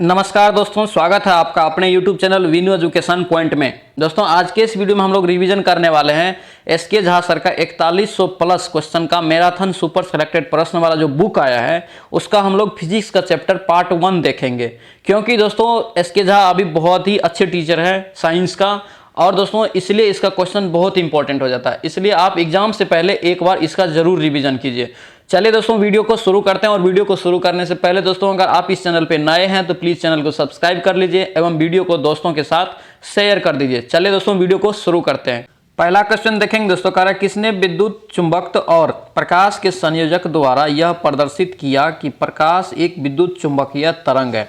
नमस्कार दोस्तों, स्वागत है आपका अपने YouTube channel Veenu education point में। दोस्तों आज के इस वीडियो में हम लोग रिवीजन करने वाले हैं एसके झा सर का 4100 प्लस क्वेश्चन का मैराथन सुपर सेलेक्टेड प्रश्न वाला जो बुक आया है उसका हम लोग फिजिक्स का चैप्टर पार्ट 1 देखेंगे। क्योंकि दोस्तों एसके झा अभी बहुत ही अच्छे टीचर है साइंस का, और दोस्तों इसलिए इसका क्वेश्चन बहुत इंपॉर्टेंट हो जाता है। इसलिए आप एग्जाम से पहले एक बार इसका जरूर रिवीजन कीजिए। चलिए दोस्तों वीडियो को शुरू करते हैं। और वीडियो को शुरू करने से पहले दोस्तों अगर आप इस चैनल पे नए हैं तो प्लीज चैनल को सब्सक्राइब कर लीजिए एवं वीडियो को दोस्तों के साथ शेयर कर दीजिए। चलिए दोस्तों वीडियो को शुरू करते हैं। पहला क्वेश्चन देखेंगे दोस्तों, कह रहा है किसने विद्युत चुंबकत्व और प्रकाश के संयोजक द्वारा यह प्रदर्शित किया कि प्रकाश एक विद्युत चुंबकीय तरंग है।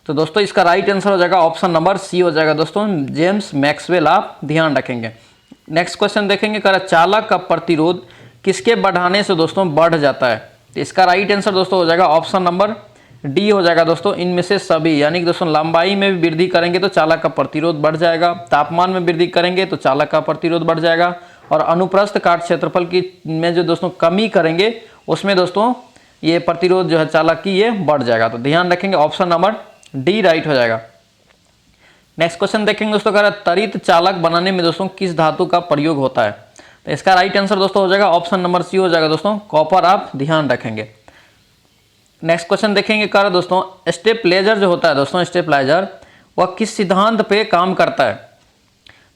तो दोस्तों इसका राइट आंसर हो जाएगा ऑप्शन नंबर सी हो जाएगा दोस्तों, जेम्स मैक्सवेल। आप ध्यान रखेंगे। नेक्स्ट क्वेश्चन देखेंगे, कह रहा है चालक का प्रतिरोध किसके बढ़ाने से दोस्तों बढ़ जाता है। तो इसका राइट आंसर दोस्तों हो जाएगा ऑप्शन नंबर डी हो जाएगा दोस्तों, इनमें से सभी। यानी कि दोस्तों लंबाई में भी वृद्धि करेंगे तो चालक का प्रतिरोध बढ़ जाएगा, तापमान में वृद्धि करेंगे तो चालक का प्रतिरोध बढ़ जाएगा, और अनुप्रस्थ काट क्षेत्रफल की में जो दोस्तों कमी करेंगे उसमें दोस्तों ये प्रतिरोध जो है चालक की ये बढ़ जाएगा। तो ध्यान रखेंगे ऑप्शन नंबर डी राइट हो जाएगा। नेक्स्ट क्वेश्चन देखेंगे दोस्तों, कह रहा है त्वरित चालक बनाने में दोस्तों किस धातु का प्रयोग होता है। तो इसका राइट आंसर दोस्तों हो जाएगा ऑप्शन नंबर सी हो जाएगा दोस्तों, कॉपर। आप ध्यान रखेंगे। नेक्स्ट क्वेश्चन देखेंगे, कह रहा है दोस्तों स्टेपलाइजर जो होता है दोस्तों, स्टेपलाइजर वह किस सिद्धांत पे काम करता है।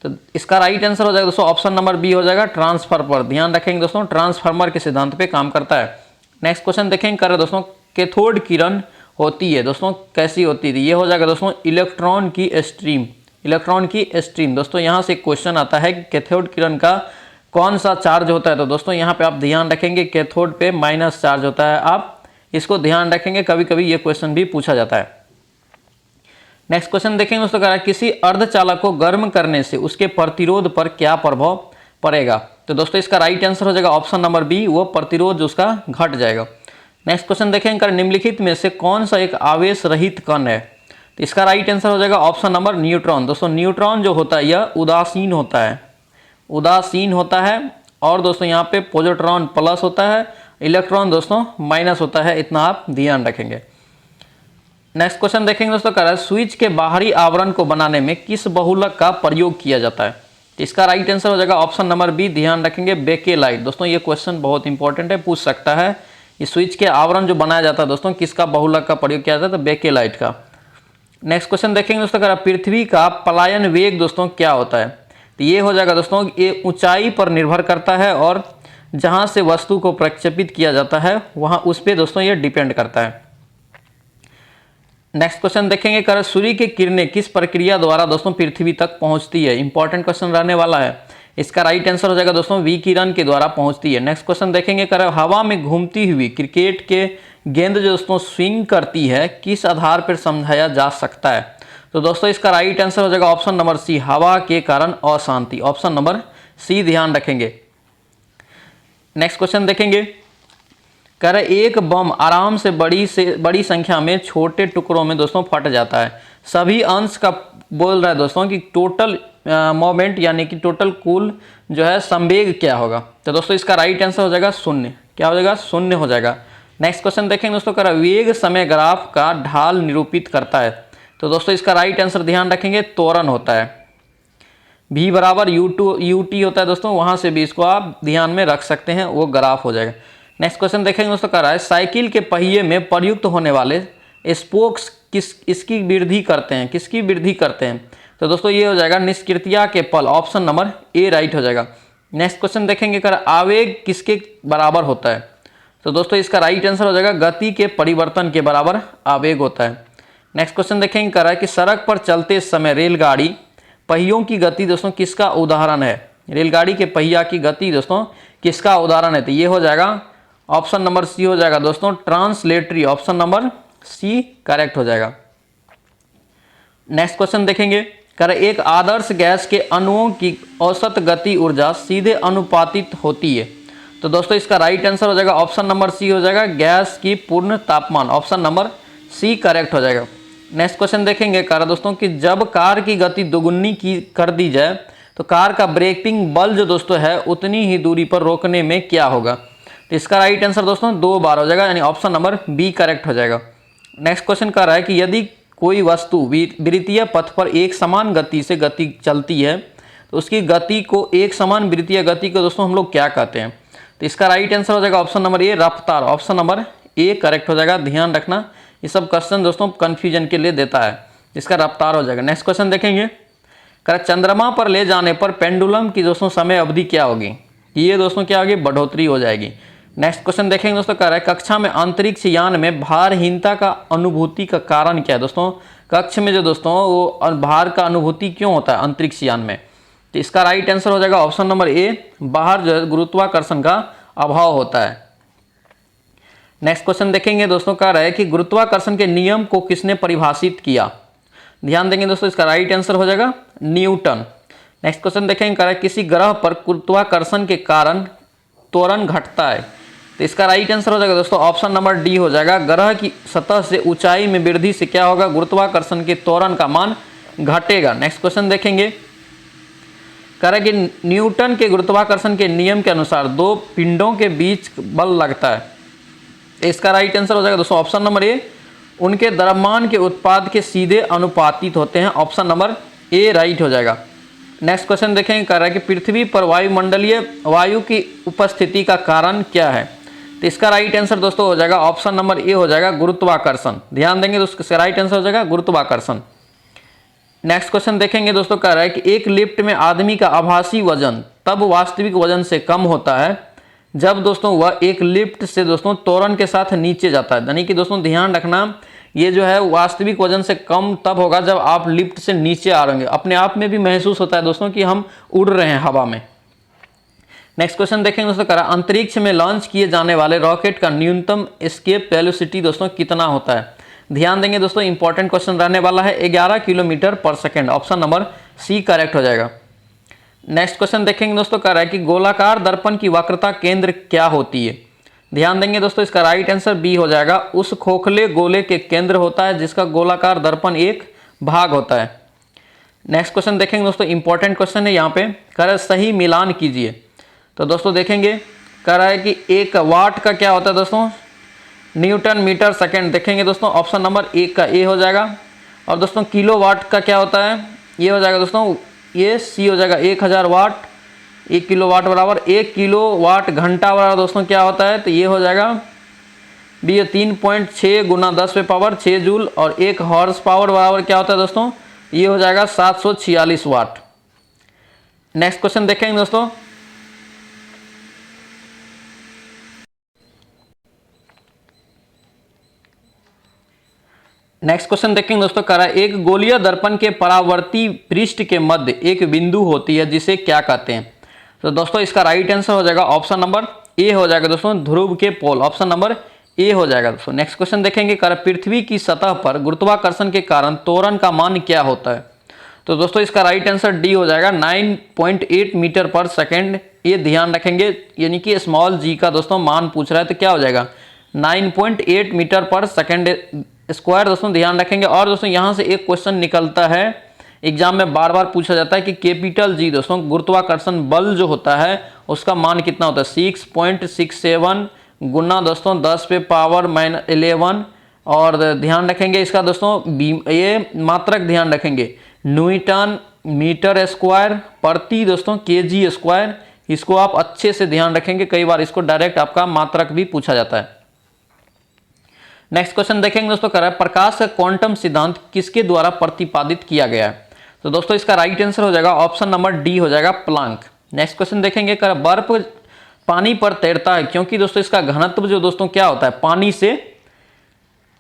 तो इसका राइट आंसर हो जाएगा दोस्तों ऑप्शन नंबर बी हो जाएगा, ट्रांसफर पर। ध्यान रखेंगे दोस्तों, ट्रांसफार्मर के सिद्धांत पे काम करता है। नेक्स्ट क्वेश्चन देखेंगे, कह रहा है दोस्तों कैथोड किरण होती है दोस्तों कैसी होती थी। ये हो जाएगा दोस्तों इलेक्ट्रॉन की स्ट्रीम। इलेक्ट्रॉन की स्ट्रीम दोस्तों यहाँ से क्वेश्चन आता है कि कैथोड किरण का कौन सा चार्ज होता है। तो दोस्तों यहाँ पे आप ध्यान रखेंगे कैथोड पे माइनस चार्ज होता है। आप इसको ध्यान रखेंगे, कभी कभी ये क्वेश्चन भी पूछा जाता है। नेक्स्ट क्वेश्चन देखेंगे दोस्तों, कह रहा है किसी अर्धचालक को गर्म करने से उसके प्रतिरोध पर क्या प्रभाव पड़ेगा। तो दोस्तों इसका राइट आंसर हो जाएगा ऑप्शन नंबर बी, वो प्रतिरोध उसका घट जाएगा। नेक्स्ट क्वेश्चन देखेंगे, निम्नलिखित में से कौन सा एक आवेश रहित कण है। तो इसका राइट आंसर हो जाएगा ऑप्शन नंबर न्यूट्रॉन। दोस्तों न्यूट्रॉन जो होता है यह उदासीन होता है, उदासीन होता है। और दोस्तों यहाँ पे पॉजिट्रॉन प्लस होता है, इलेक्ट्रॉन दोस्तों माइनस होता है। इतना आप ध्यान रखेंगे। नेक्स्ट क्वेश्चन देखेंगे दोस्तों, कह रहा है स्विच के बाहरी आवरण को बनाने में किस बहुलक का प्रयोग किया जाता है। तो इसका राइट आंसर हो जाएगा ऑप्शन नंबर बी, ध्यान रखेंगे, बेकेलाइट। दोस्तों ये क्वेश्चन बहुत इंपॉर्टेंट है, पूछ सकता है। ये स्विच के आवरण जो बनाया जाता है दोस्तों किसका बहुलक का प्रयोग किया जाता है, तो बेकेलाइट का। नेक्स्ट क्वेश्चन देखेंगे दोस्तों, कह रहा है पृथ्वी का पलायन वेग दोस्तों क्या होता है। तो ये हो जाएगा दोस्तों, ये ऊंचाई पर निर्भर करता है, और जहां से वस्तु को प्रक्षेपित किया जाता है वहां उस पे दोस्तों ये डिपेंड करता है। नेक्स्ट क्वेश्चन देखेंगे, कह रहा है सूर्य की किरणें किस प्रक्रिया द्वारा दोस्तों पृथ्वी तक पहुंचती है। इंपॉर्टेंट क्वेश्चन रहने वाला है। इसका राइट आंसर हो जाएगा दोस्तों विकिरण के द्वारा पहुंचती है। नेक्स्ट क्वेश्चन देखेंगे, कह रहा है हवा में घूमती हुई क्रिकेट के गेंद जो दोस्तों स्विंग करती है किस आधार पर समझाया जा सकता है। तो दोस्तों इसका राइट आंसर हो जाएगा ऑप्शन नंबर सी, हवा के कारण अशांति। ऑप्शन नंबर सी ध्यान रखेंगे। नेक्स्ट क्वेश्चन देखेंगे, कह रहे एक बम आराम से बड़ी संख्या में छोटे टुकड़ों में दोस्तों फट जाता है। सभी अंश का बोल रहा है दोस्तों कि टोटल मोमेंट यानी कि टोटल कुल जो है संवेग क्या होगा। तो दोस्तों इसका राइट आंसर हो जाएगा शून्य। क्या हो जाएगा, शून्य हो जाएगा। नेक्स्ट क्वेश्चन देखेंगे दोस्तों, कह रहा है वेग समय ग्राफ का ढाल निरूपित करता है। तो दोस्तों इसका राइट आंसर ध्यान रखेंगे त्वरण होता है। v बराबर ut होता है दोस्तों, वहां से भी इसको आप ध्यान में रख सकते हैं, वो ग्राफ हो जाएगा। नेक्स्ट क्वेश्चन देखेंगे दोस्तों, कह रहा है साइकिल के पहिए में प्रयुक्त होने वाले स्पोक्स इसकी वृद्धि करते हैं, किसकी वृद्धि करते हैं। तो दोस्तों ये हो जाएगा निष्क्रियता के पल। ऑप्शन नंबर ए राइट हो जाएगा। नेक्स्ट क्वेश्चन देखेंगे, कह रहा है आवेग किसके बराबर होता है। तो दोस्तों इसका राइट आंसर हो जाएगा गति के परिवर्तन के बराबर आवेग होता है। नेक्स्ट क्वेश्चन देखेंगे, कह रहा है कि सड़क पर चलते समय रेलगाड़ी पहियों की गति दोस्तों किसका उदाहरण है। रेलगाड़ी के पहिया की गति दोस्तों किसका उदाहरण है। तो ये हो जाएगा ऑप्शन नंबर सी हो जाएगा दोस्तों, translatory. Option number C correct हो जाएगा। नेक्स्ट क्वेश्चन देखेंगे, कह रहे एक आदर्श गैस के अणुओं की औसत गति ऊर्जा सीधे अनुपातित होती है। तो दोस्तों इसका राइट आंसर हो जाएगा ऑप्शन नंबर सी हो जाएगा, गैस की पूर्ण तापमान। ऑप्शन नंबर सी करेक्ट हो जाएगा। नेक्स्ट क्वेश्चन देखेंगे, कह रहा दोस्तों कि जब कार की गति दोगुनी की कर दी जाए तो कार का ब्रेकिंग बल जो दोस्तों है उतनी ही दूरी पर रोकने में क्या होगा। तो इसका राइट आंसर दोस्तों 2 बार हो जाएगा, यानी ऑप्शन नंबर बी करेक्ट हो जाएगा। नेक्स्ट क्वेश्चन कह रहा है कि यदि कोई वस्तु वृत्तीय पथ पर एक समान गति से चलती है तो उसकी गति को, एक समान वृत्तीय गति को दोस्तों हम लोग क्या कहते हैं? तो इसका राइट आंसर हो जाएगा ऑप्शन नंबर ए, रफ्तार। ऑप्शन नंबर ए करेक्ट हो जाएगा। ध्यान रखना, ये सब क्वेश्चन दोस्तों कंफ्यूजन के लिए देता है। इसका रफ्तार हो जाएगा। नेक्स्ट क्वेश्चन देखेंगे, चंद्रमा पर ले जाने पर पेंडुलम की दोस्तों समय अवधि क्या होगी? ये दोस्तों क्या होगी? बढ़ोतरी हो जाएगी। नेक्स्ट क्वेश्चन देखेंगे दोस्तों, कह रहा है कक्षा में अंतरिक्ष यान में भारहीनता का अनुभूति का कारण क्या है? दोस्तों कक्ष में जो दोस्तों वो भार का अनुभूति क्यों होता है अंतरिक्ष यान में? तो इसका राइट आंसर हो जाएगा ऑप्शन नंबर ए, बाहर जो है गुरुत्वाकर्षण का अभाव होता है। नेक्स्ट क्वेश्चन देखेंगे दोस्तों, कह रहा है कि गुरुत्वाकर्षण के नियम को किसने परिभाषित किया? ध्यान देंगे दोस्तों, इसका राइट आंसर हो जाएगा न्यूटन। नेक्स्ट क्वेश्चन देखेंगे, कह रहा है किसी ग्रह पर गुरुत्वाकर्षण के कारण त्वरण घटता है। तो इसका राइट आंसर हो जाएगा दोस्तों ऑप्शन नंबर डी हो जाएगा। ग्रह की सतह से ऊंचाई में वृद्धि से क्या होगा? गुरुत्वाकर्षण के त्वरण का मान घटेगा। नेक्स्ट क्वेश्चन देखेंगे, कह रहा है कि न्यूटन के गुरुत्वाकर्षण के नियम के अनुसार दो पिंडों के बीच बल लगता है। इसका राइट आंसर हो जाएगा दोस्तों ऑप्शन नंबर ए, उनके द्रव्यमान के उत्पाद के सीधे अनुपातित होते हैं। ऑप्शन नंबर ए राइट हो जाएगा। नेक्स्ट क्वेश्चन देखेंगे, कह रहा है कि पृथ्वी पर वायुमंडलीय वायु की उपस्थिति का कारण क्या है? तो इसका राइट आंसर दोस्तों हो जाएगा ऑप्शन नंबर ए हो जाएगा गुरुत्वाकर्षण। ध्यान देंगे दोस्तों, इसका राइट आंसर हो जाएगा गुरुत्वाकर्षण। नेक्स्ट क्वेश्चन देखेंगे दोस्तों, कह रहा है कि एक लिफ्ट में आदमी का आभासी वजन तब वास्तविक वजन से कम होता है जब दोस्तों वह एक लिफ्ट से दोस्तों त्वरण के साथ नीचे जाता है। यानी कि दोस्तों ध्यान रखना, ये जो है वास्तविक वजन से कम तब होगा जब आप लिफ्ट से नीचे आ रहे हैं। अपने आप में भी महसूस होता है दोस्तों कि हम उड़ रहे हैं हवा में। नेक्स्ट क्वेश्चन देखेंगे दोस्तों, कह रहा है अंतरिक्ष में लॉन्च किए जाने वाले रॉकेट का न्यूनतम एस्केप वेलोसिटी दोस्तों कितना होता है? ध्यान देंगे दोस्तों, इंपॉर्टेंट क्वेश्चन रहने वाला है। 11 kilometre per second. Option number C correct हो जाएगा। नेक्स्ट क्वेश्चन देखेंगे दोस्तों, कह रहा है कि गोलाकार दर्पण की वक्रता केंद्र क्या होती है? ध्यान देंगे दोस्तों, इसका राइट आंसर बी हो जाएगा, उस खोखले गोले के केंद्र होता है जिसका गोलाकार दर्पण एक भाग होता है। नेक्स्ट क्वेश्चन देखेंगे दोस्तों, इंपॉर्टेंट क्वेश्चन है यहाँ पे। कह रहा है सही मिलान कीजिए। तो दोस्तों देखेंगे, कह रहा है कि 1 वाट का क्या होता है दोस्तों? Newton metre second. देखेंगे दोस्तों ऑप्शन नंबर ए का ए हो जाएगा। और दोस्तों किलो वाट का क्या होता है? ये हो जाएगा दोस्तों, ये सी हो जाएगा 1000 वाट। 1 किलो वाट बराबर 1 किलो वाट घंटा बराबर दोस्तों क्या होता है? तो ये हो जाएगा बी 3.6 गुना 10⁻6 जूल। और 1 हॉर्स पावर बराबर क्या होता है दोस्तों? ये हो जाएगा 746 वाट। नेक्स्ट क्वेश्चन देखेंगे दोस्तों, नेक्स्ट क्वेश्चन देखेंगे दोस्तों, कह रहा है एक गोलीय दर्पण के परावर्ती पृष्ठ के मध्य एक बिंदु होती है जिसे क्या कहते हैं? तो दोस्तों इसका राइट आंसर हो जाएगा ऑप्शन नंबर ए हो जाएगा दोस्तों, ध्रुव के पोल। ऑप्शन नंबर ए हो जाएगा दोस्तों। नेक्स्ट क्वेश्चन देखेंगे, कह रहा है पृथ्वी की सतह पर गुरुत्वाकर्षण के कारण त्वरण का मान क्या होता है? तो दोस्तों इसका राइट आंसर डी हो जाएगा 9.8 मीटर पर सेकेंड। ये ध्यान रखेंगे, यानी कि स्मॉल जी का दोस्तों मान पूछ रहा है तो क्या हो जाएगा 9.8 मीटर पर सेकेंड स्क्वायर। दोस्तों ध्यान रखेंगे। और दोस्तों यहाँ से एक क्वेश्चन निकलता है, एग्जाम में बार बार पूछा जाता है कि कैपिटल जी दोस्तों गुरुत्वाकर्षण बल जो होता है उसका मान कितना होता है? 6.67 गुना दोस्तों 10⁻11। और ध्यान रखेंगे इसका दोस्तों ये मात्रक ध्यान रखेंगे, न्यूटन मीटर स्क्वायर प्रति दोस्तों केजी स्क्वायर। इसको आप अच्छे से ध्यान रखेंगे, कई बार इसको डायरेक्ट आपका मात्रक भी पूछा जाता है। नेक्स्ट क्वेश्चन देखेंगे दोस्तों, कह रहा है प्रकाश का क्वांटम सिद्धांत किसके द्वारा प्रतिपादित किया गया है? तो दोस्तों इसका राइट आंसर हो जाएगा ऑप्शन नंबर डी हो जाएगा, प्लांक। नेक्स्ट क्वेश्चन देखेंगे, कह रहा है बर्फ पानी पर तैरता है क्योंकि दोस्तों इसका घनत्व जो दोस्तों क्या होता है? पानी से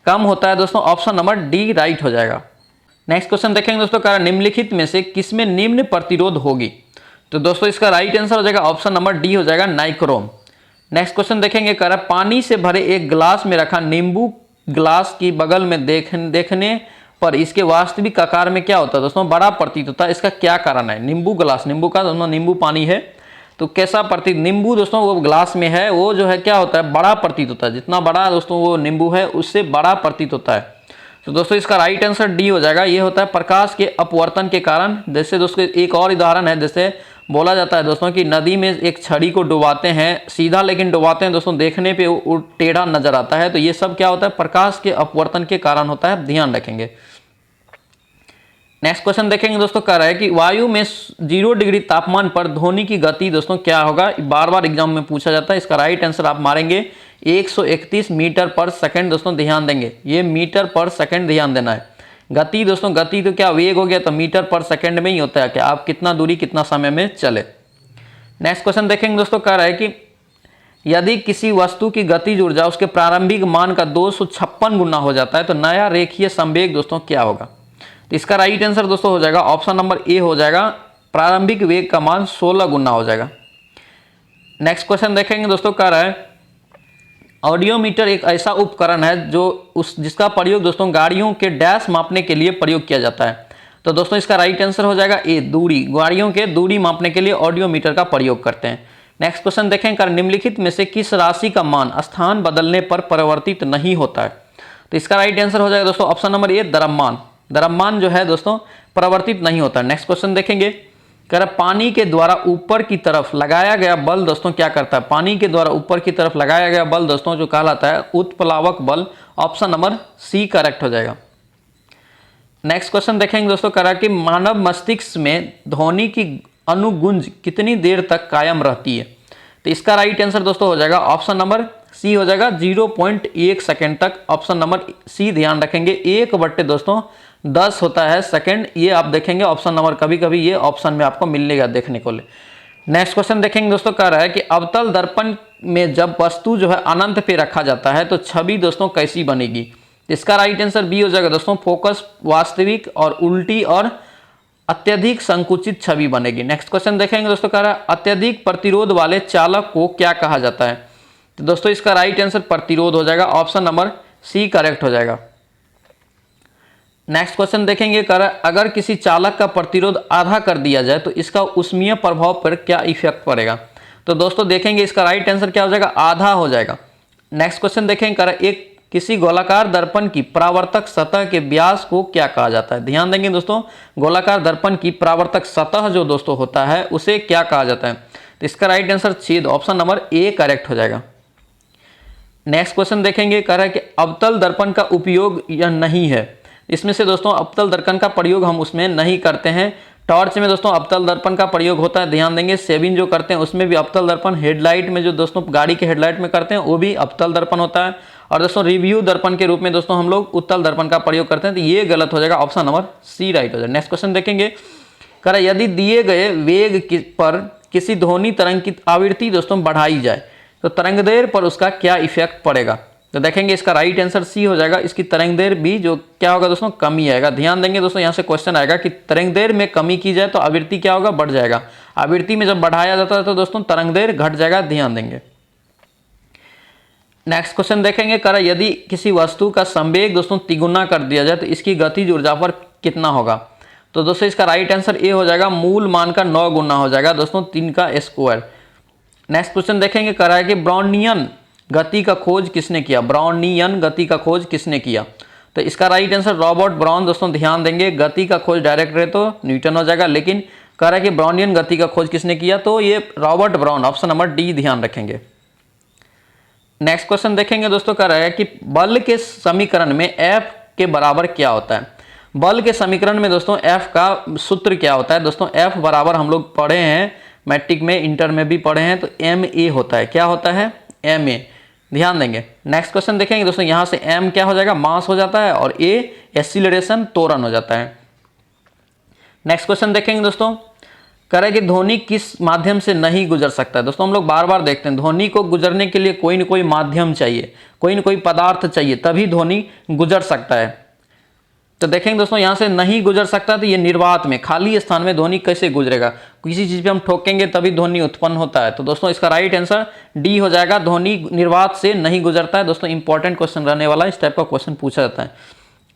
कम होता है दोस्तों। ऑप्शन नंबर डी राइट हो जाएगा। नेक्स्ट क्वेश्चन देखेंगे दोस्तों, कह रहा है निम्नलिखित में से किसमें निम्न प्रतिरोध होगी? तो दोस्तों इसका राइट आंसर हो जाएगा ऑप्शन नंबर डी हो जाएगा, नाइक्रोम। नेक्स्ट क्वेश्चन देखेंगे, कह रहा है पानी से भरे एक गिलास में रखा नींबू ग्लास की बगल में देखने पर इसके वास्तविक आकार में क्या होता है दोस्तों? बड़ा प्रतीत होता है। इसका क्या कारण है? नींबू ग्लास, नींबू का दोस्तों नींबू पानी है तो कैसा प्रतीत? नींबू दोस्तों वो ग्लास में है, वो जो है क्या होता है? बड़ा प्रतीत होता है। जितना बड़ा दोस्तों वो नींबू है उससे बड़ा प्रतीत होता है। तो दोस्तों इसका राइट आंसर डी हो जाएगा। ये होता है प्रकाश के अपवर्तन के कारण। जैसे दोस्तों एक और उदाहरण है, जैसे बोला जाता है दोस्तों कि नदी में एक छड़ी को डुबाते हैं सीधा, लेकिन डुबाते हैं दोस्तों देखने पे वो टेढ़ा नजर आता है। तो ये सब क्या होता है? प्रकाश के अपवर्तन के कारण होता है, ध्यान रखेंगे। नेक्स्ट क्वेश्चन देखेंगे दोस्तों, कह रहा है कि वायु में 0 डिग्री तापमान पर ध्वनि की गति दोस्तों क्या होगा। बार बार एग्जाम में पूछा जाता है। इसका राइट आंसर आप मारेंगे 131 मीटर पर सेकंड। दोस्तों ध्यान देंगे, ये मीटर पर सेकंड ध्यान देना है। गति दोस्तों, गति तो क्या वेग हो गया, तो मीटर पर सेकंड में ही होता है कि आप कितना दूरी कितना समय में चले। नेक्स्ट क्वेश्चन देखेंगे दोस्तों, कह रहा है कि यदि किसी वस्तु की गतिज ऊर्जा उसके प्रारंभिक मान का 256 गुना हो जाता है तो नया रेखीय संवेग दोस्तों क्या होगा। तो इसका राइट आंसर दोस्तों हो जाएगा ऑप्शन नंबर ए हो जाएगा, प्रारंभिक वेग का मान 16 गुना हो जाएगा। नेक्स्ट क्वेश्चन देखेंगे दोस्तों, कह रहा है ऑडियोमीटर एक ऐसा उपकरण है जिसका प्रयोग दोस्तों गाड़ियों के डैश मापने के लिए प्रयोग किया जाता है। तो दोस्तों इसका राइट आंसर हो जाएगा ए, दूरी। गाड़ियों के दूरी मापने के लिए ऑडियोमीटर का प्रयोग करते हैं। नेक्स्ट क्वेश्चन देखें, निम्नलिखित में से किस राशि का मान स्थान बदलने पर परिवर्तित नहीं होता है। तो इसका राइट आंसर हो जाएगा दोस्तों ऑप्शन नंबर ए, द्रव्यमान। द्रव्यमान जो है दोस्तों परिवर्तित नहीं होता। नेक्स्ट क्वेश्चन देखेंगे, कह रहा पानी के द्वारा ऊपर की तरफ लगाया गया बल दोस्तों क्या करता है। पानी के द्वारा ऊपर की तरफ लगाया गया बल दोस्तों जो कहलाता है उत्प्लावक बल। ऑप्शन नंबर सी करेक्ट हो जाएगा। नेक्स्ट क्वेश्चन देखेंगे दोस्तों, कह रहा कि मानव मस्तिष्क में ध्वनि की अनुगुंज कितनी देर तक कायम रहती है। तो इसका राइट आंसर दोस्तों हो जाएगा ऑप्शन नंबर सी हो जाएगा 0.1 सेकेंड तक। ऑप्शन नंबर सी ध्यान रखेंगे, 1 दोस्तों 10 होता है सेकंड। ये आप देखेंगे ऑप्शन नंबर, कभी कभी ये ऑप्शन में आपको मिलेगा देखने को। नेक्स्ट क्वेश्चन देखेंगे दोस्तों, कह रहा है कि अवतल दर्पण में जब वस्तु जो है अनंत पे रखा जाता है तो छवि दोस्तों कैसी बनेगी। इसका राइट आंसर बी हो जाएगा दोस्तों, फोकस, वास्तविक और उल्टी और अत्यधिक संकुचित छवि बनेगी। नेक्स्ट क्वेश्चन देखेंगे दोस्तों, कह रहा है अत्यधिक प्रतिरोध वाले चालक को क्या कहा जाता है। तो दोस्तों इसका राइट आंसर प्रतिरोध हो जाएगा, ऑप्शन नंबर सी करेक्ट हो जाएगा। नेक्स्ट क्वेश्चन देखेंगे, कह रहा है अगर किसी चालक का प्रतिरोध आधा कर दिया जाए तो इसका ऊष्मीय प्रभाव पर क्या इफेक्ट पड़ेगा। तो दोस्तों देखेंगे इसका राइट आंसर क्या हो जाएगा, आधा हो जाएगा। नेक्स्ट क्वेश्चन देखेंगे, कह रहा है एक किसी गोलाकार दर्पण की परावर्तक सतह के व्यास को क्या कहा जाता है। ध्यान देंगे दोस्तों, गोलाकार दर्पण की परावर्तक सतह जो दोस्तों होता है उसे क्या कहा जाता है। तो इसका राइट आंसर छेद, ऑप्शन नंबर ए करेक्ट हो जाएगा। नेक्स्ट क्वेश्चन देखेंगे, कह रहा है कि अवतल दर्पण का उपयोग यह नहीं है। इसमें से दोस्तों अवतल दर्पण का प्रयोग हम उसमें नहीं करते हैं। टॉर्च में दोस्तों अवतल दर्पण का प्रयोग होता है, ध्यान देंगे। सेविन जो करते हैं उसमें भी अवतल दर्पण, हेडलाइट में जो दोस्तों गाड़ी के हेडलाइट में करते हैं वो भी अवतल दर्पण होता है। और दोस्तों रिव्यू दर्पण के रूप में दोस्तों हम लोग उत्तल दर्पण का प्रयोग करते हैं। तो ये गलत हो जाएगा, ऑप्शन नंबर सी राइट हो जाएगा। नेक्स्ट क्वेश्चन देखेंगे, कह रहा यदि दिए गए वेग पर किसी ध्वनि तरंग की आवृत्ति दोस्तों बढ़ाई जाए तो तरंगदैर्घ्य पर उसका क्या इफेक्ट पड़ेगा। तो देखेंगे इसका राइट आंसर सी हो जाएगा, इसकी तरंगदैर्घ्य भी जो क्या होगा दोस्तों कमी आएगा। ध्यान देंगे दोस्तों, यहाँ से क्वेश्चन आएगा कि तरंगदैर्घ्य में कमी की जाए तो आवृत्ति क्या होगा, बढ़ जाएगा। आवृत्ति में जब बढ़ाया जाता है तो दोस्तों तरंगदैर्घ्य घट जाएगा, ध्यान देंगे। नेक्स्ट क्वेश्चन देखेंगे, कह रहा यदि किसी वस्तु का संवेग दोस्तों तिगुना कर दिया जाए तो इसकी गतिज ऊर्जा पर कितना होगा। तो दोस्तों इसका राइट आंसर ए हो जाएगा, मूल मान का 9 गुना हो जाएगा दोस्तों 3 का स्क्वायर। नेक्स्ट क्वेश्चन देखेंगे, कह रहा है कि ब्राउनियन गति का खोज किसने किया। ब्राउनियन गति का खोज किसने किया। तो इसका राइट आंसर रॉबर्ट ब्राउन। दोस्तों ध्यान देंगे, गति का खोज डायरेक्ट रहे तो न्यूटन हो जाएगा, लेकिन कह रहा है कि ब्राउनियन गति का खोज किसने किया, तो ये Robert brown, option number D ध्यान रखेंगे। नेक्स्ट क्वेश्चन देखेंगे दोस्तों, कह रहा है कि बल के समीकरण में एफ के बराबर क्या होता है। बल के समीकरण में दोस्तों एफ का सूत्र क्या होता है। दोस्तों एफ बराबर हम लोग पढ़े हैं, मैट्रिक में, इंटर में भी पढ़े हैं, तो एम ए होता है। क्या होता है, एम ए, ध्यान देंगे। नेक्स्ट क्वेश्चन देखेंगे दोस्तों, यहाँ से एम क्या हो जाएगा, मास हो जाता है, और ए एक्सीलरेशन, त्वरण हो जाता है। नेक्स्ट क्वेश्चन देखेंगे दोस्तों, कह रहा है कि ध्वनि किस माध्यम से नहीं गुजर सकता है। दोस्तों हम लोग बार बार देखते हैं ध्वनि को गुजरने के लिए कोई न कोई माध्यम चाहिए, कोई न कोई पदार्थ चाहिए, तभी ध्वनि गुजर सकता है। तो देखेंगे दोस्तों यहाँ से नहीं गुजर सकता, तो ये निर्वात में, खाली स्थान में ध्वनि कैसे गुजरेगा। किसी चीज पे हम ठोकेंगे तभी ध्वनि उत्पन्न होता है। तो दोस्तों इसका राइट आंसर डी हो जाएगा, ध्वनि निर्वात से नहीं गुजरता है। दोस्तों इंपॉर्टेंट क्वेश्चन रहने वाला, इस टाइप का क्वेश्चन पूछा जाता है।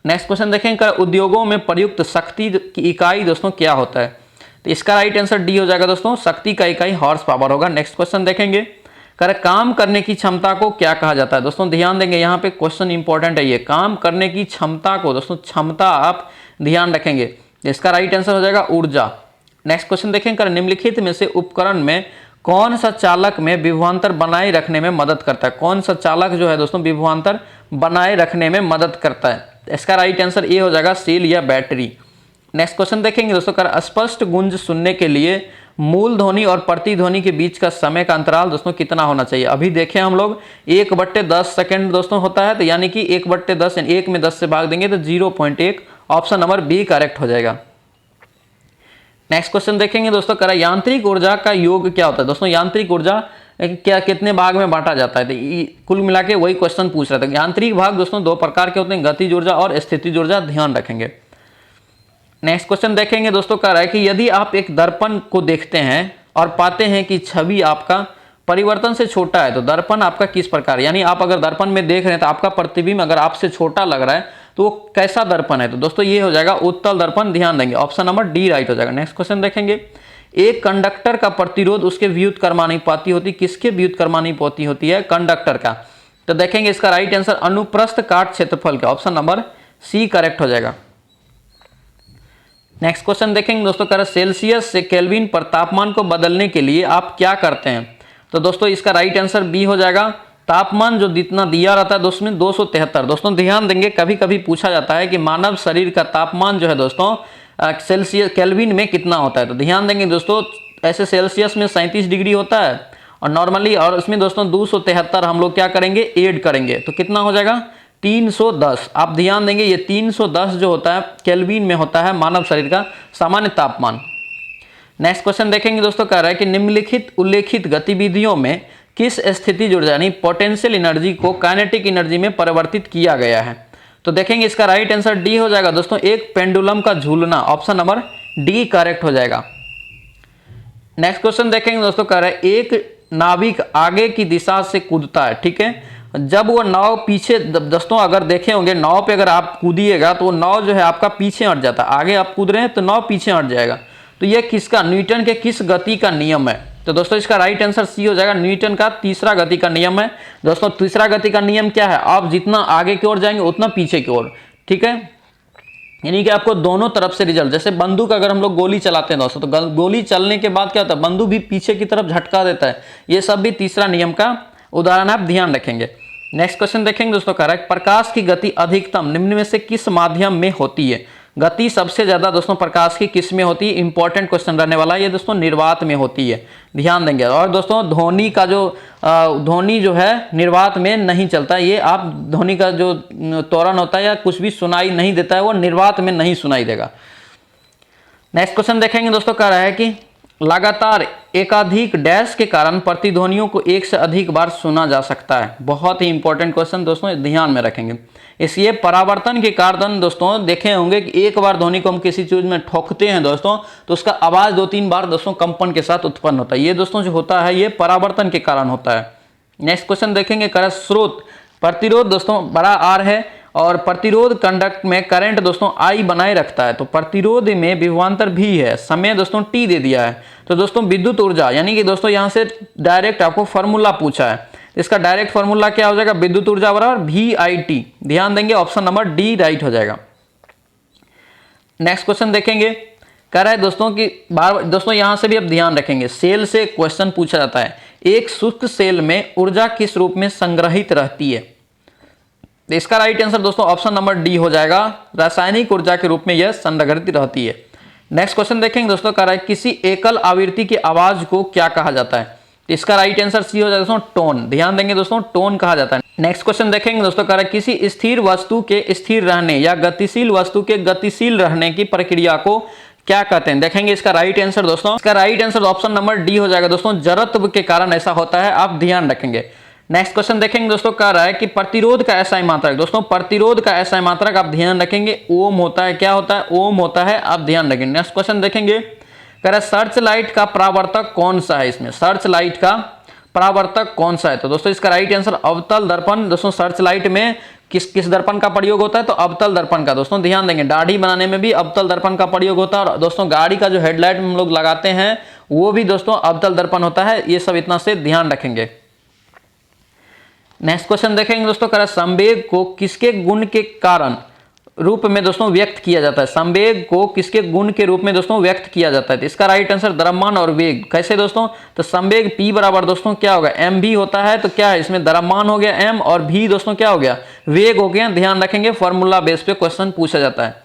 नेक्स्ट क्वेश्चन देखेंगे, उद्योगों में प्रयुक्त शक्ति की इकाई दोस्तों क्या होता है। तो इसका राइट आंसर डी हो जाएगा दोस्तों, शक्ति का इकाई हॉर्स पावर होगा। नेक्स्ट क्वेश्चन देखेंगे, कर काम करने की क्षमता को क्या कहा जाता है। दोस्तों ध्यान देंगे, यहाँ पे क्वेश्चन इंपॉर्टेंट है, ये काम करने की क्षमता को दोस्तों, क्षमता आप ध्यान रखेंगे। इसका राइट आंसर हो जाएगा ऊर्जा। नेक्स्ट क्वेश्चन देखेंगे, निम्नलिखित में से उपकरण में कौन सा चालक में विभवांतर बनाए रखने में मदद करता है। कौन सा चालक जो है दोस्तों विभवांतर बनाए रखने में मदद करता है। इसका राइट आंसर ए हो जाएगा, सेल या बैटरी। नेक्स्ट क्वेश्चन देखेंगे दोस्तों, कर स्पष्ट गूंज सुनने के लिए मूल ध्वनि और प्रतिध्वनि के बीच का समय का अंतराल दोस्तों कितना होना चाहिए। अभी देखें हम लोग 1/10 सेकेंड दोस्तों होता है, तो यानी कि 1/10 यानी 1 में 10 से भाग देंगे तो 0.1, ऑप्शन नंबर बी करेक्ट हो जाएगा। नेक्स्ट क्वेश्चन देखेंगे दोस्तों, करा यांत्रिक ऊर्जा का योग क्या होता है। दोस्तों यांत्रिक ऊर्जा क्या कितने भाग में बांटा जाता है, तो कुल मिला के वही क्वेश्चन पूछ रहा था। यांत्रिक भाग दोस्तों दो प्रकार के होते हैं, गतिज ऊर्जा और स्थितिज ऊर्जा, ध्यान रखेंगे। नेक्स्ट क्वेश्चन देखेंगे दोस्तों, कह रहा है कि यदि आप एक दर्पण को देखते हैं और पाते हैं कि छवि आपका परिवर्तन से छोटा है, तो दर्पण आपका किस प्रकार, यानी आप अगर दर्पण में देख रहे हैं तो आपका प्रतिबिंब अगर आपसे छोटा लग रहा है तो वो कैसा दर्पण है, तो दोस्तों ये हो जाएगा उत्तल दर्पण, ध्यान देंगे, ऑप्शन नंबर डी राइट हो जाएगा। नेक्स्ट क्वेश्चन देखेंगे, एक कंडक्टर का प्रतिरोध उसके व्युत्क्रमानुपाती होती, किसके व्युत्क्रमानुपाती होती है, कंडक्टर का। तो देखेंगे इसका राइट आंसर अनुप्रस्थ काट क्षेत्रफल का, ऑप्शन नंबर सी करेक्ट हो जाएगा। नेक्स्ट क्वेश्चन देखेंगे दोस्तों, कह रहा है सेल्सियस से केल्विन पर तापमान को बदलने के लिए आप क्या करते हैं। तो दोस्तों इसका राइट आंसर बी हो जाएगा। तापमान जो जितना दिया रहता है दोस्तों 273। दोस्तों ध्यान देंगे, कभी कभी पूछा जाता है कि मानव शरीर का तापमान जो है दोस्तों सेल्सियस केल्विन में कितना होता है। तो ध्यान देंगे दोस्तों, ऐसे सेल्सियस में 37 डिग्री होता है और नॉर्मली, और इसमें दोस्तों 273 हम लोग क्या करेंगे, ऐड करेंगे, तो कितना हो जाएगा 310। आप ध्यान देंगे ये 310 जो होता है केल्विन में होता है मानव शरीर का सामान्य तापमान। नेक्स्ट क्वेश्चन देखेंगे दोस्तों, कह रहा है कि निम्नलिखित उल्लेखित गतिविधियों में किस स्थितिज ऊर्जा यानी पोटेंशियल एनर्जी को काइनेटिक एनर्जी में परिवर्तित किया गया है। तो देखेंगे इसका राइट आंसर डी हो जाएगा दोस्तों, एक पेंडुलम का झूलना, ऑप्शन नंबर डी करेक्ट हो जाएगा। नेक्स्ट क्वेश्चन देखेंगे दोस्तों, कह रहा है एक नाविक आगे की दिशा से कूदता है, ठीक है, जब वो नाव पीछे, दोस्तों अगर देखे होंगे नाव पे अगर आप कूदिएगा तो वो नाव जो है आपका पीछे हट जाता है, आगे आप कूद रहे हैं तो नाव पीछे हट जाएगा। तो ये किसका, न्यूटन के किस गति का नियम है। तो दोस्तों इसका राइट आंसर सी हो जाएगा, न्यूटन का तीसरा गति का नियम है। दोस्तों तीसरा गति का नियम क्या है, आप जितना आगे की ओर जाएंगे उतना पीछे की ओर, ठीक है, यानी कि आपको दोनों तरफ से रिजल्ट, जैसे बंदूक अगर हम लोग गोली चलाते हैं दोस्तों, तो गोली चलने के बाद क्या होता है, बंदूक भी पीछे की तरफ झटका देता है। ये सब भी तीसरा नियम का उदाहरण, आप ध्यान रखेंगे। नेक्स्ट क्वेश्चन देखेंगे दोस्तों, कह रहा है प्रकाश की गति अधिकतम निम्न में से किस माध्यम में होती है। गति सबसे ज्यादा दोस्तों प्रकाश की किस में होती है, इंपॉर्टेंट क्वेश्चन रहने वाला है ये दोस्तों, निर्वात में होती है, ध्यान देंगे। और दोस्तों ध्वनि का जो ध्वनि जो है निर्वात में नहीं चलता, ये आप ध्वनि का जो त्वरण होता है या कुछ भी सुनाई नहीं देता है वो निर्वात में नहीं सुनाई देगा। नेक्स्ट क्वेश्चन देखेंगे दोस्तों, कह रहा है कि लगातार एकाधिक डैश के कारण प्रतिध्वनियों को एक से अधिक बार सुना जा सकता है। बहुत ही इंपॉर्टेंट क्वेश्चन दोस्तों, ध्यान में रखेंगे। इसलिए परावर्तन के कारण दोस्तों देखे होंगे कि एक बार ध्वनि को हम किसी चीज में ठोकते हैं दोस्तों तो उसका आवाज 2-3 बार दोस्तों कंपन के साथ उत्पन्न होता है। ये दोस्तों जो होता है ये परावर्तन के कारण होता है। नेक्स्ट क्वेश्चन देखेंगे, कर स्रोत प्रतिरोध दोस्तों बड़ा आर है और प्रतिरोध कंडक्ट में करंट दोस्तों आई बनाए रखता है, तो प्रतिरोध में विभवांतर भी है, समय दोस्तों टी दे दिया है। तो दोस्तों विद्युत ऊर्जा, यानी कि दोस्तों यहां से डायरेक्ट आपको फॉर्मूला पूछा है, इसका डायरेक्ट फॉर्मूला क्या हो जाएगा, विद्युत ऊर्जा बराबर VIT, ध्यान देंगे, ऑप्शन नंबर डी राइट हो जाएगा। नेक्स्ट क्वेश्चन देखेंगे, कह रहा है दोस्तों कि बार दोस्तों यहां से भी अब ध्यान रखेंगे, सेल से क्वेश्चन पूछा जाता है, एक शुष्क सेल में ऊर्जा किस रूप में संग्रहित रहती है। तो इसका राइट आंसर दोस्तों ऑप्शन नंबर डी हो जाएगा, रासायनिक ऊर्जा के रूप में यह संग्रहित रहती है। नेक्स्ट क्वेश्चन देखेंगे दोस्तों, कह रहा है किसी एकल आवृत्ति की आवाज को क्या कहा जाता है। तो इसका राइट आंसर सी हो जाएगा दोस्तों, टोन, ध्यान देंगे दोस्तों, टोन कहा जाता है। नेक्स्ट क्वेश्चन देखेंगे दोस्तों, कह रहा है किसी स्थिर वस्तु के स्थिर रहने या गतिशील वस्तु के गतिशील रहने की प्रक्रिया को क्या कहते हैं। देखेंगे इसका राइट आंसर दोस्तों, इसका right answer option number D हो जाएगा दोस्तों, जड़त्व के कारण ऐसा होता है, आप ध्यान रखेंगे। नेक्स्ट क्वेश्चन देखेंगे दोस्तों, कह रहा है कि प्रतिरोध का एसआई मात्रक, दोस्तों प्रतिरोध का एसआई मात्रक आप ध्यान रखेंगे, ओम होता है, क्या होता है, ओम होता है, आप ध्यान रखेंगे। नेक्स्ट क्वेश्चन देखेंगे, कह रहा है सर्च लाइट का परावर्तक कौन सा है, इसमें सर्च लाइट का परावर्तक कौन सा है। तो दोस्तों इसका राइट आंसर अवतल दर्पण, दोस्तों सर्च लाइट में किस दर्पण का प्रयोग होता है, तो अवतल दर्पण का, दोस्तों ध्यान देंगे, दाढ़ी बनाने में भी अवतल दर्पण का प्रयोग होता है, और दोस्तों गाड़ी का जो हेडलाइट हम लोग लगाते हैं वो भी दोस्तों अवतल दर्पण होता है, ये सब इतना से ध्यान रखेंगे। नेक्स्ट क्वेश्चन देखेंगे दोस्तों, कह रहा है संवेग को किसके गुण के कारण रूप में दोस्तों व्यक्त किया जाता है, संवेग को किसके गुण के रूप में दोस्तों व्यक्त किया जाता है। तो इसका राइट आंसर द्रव्यमान और वेग, कैसे दोस्तों, तो संवेग P बराबर दोस्तों क्या होगा, mv होता है, तो क्या है इसमें द्रव्यमान हो गया m और v दोस्तों क्या हो गया, वेग हो गया, ध्यान रखेंगे, फॉर्मूला बेस पे क्वेश्चन पूछा जाता है।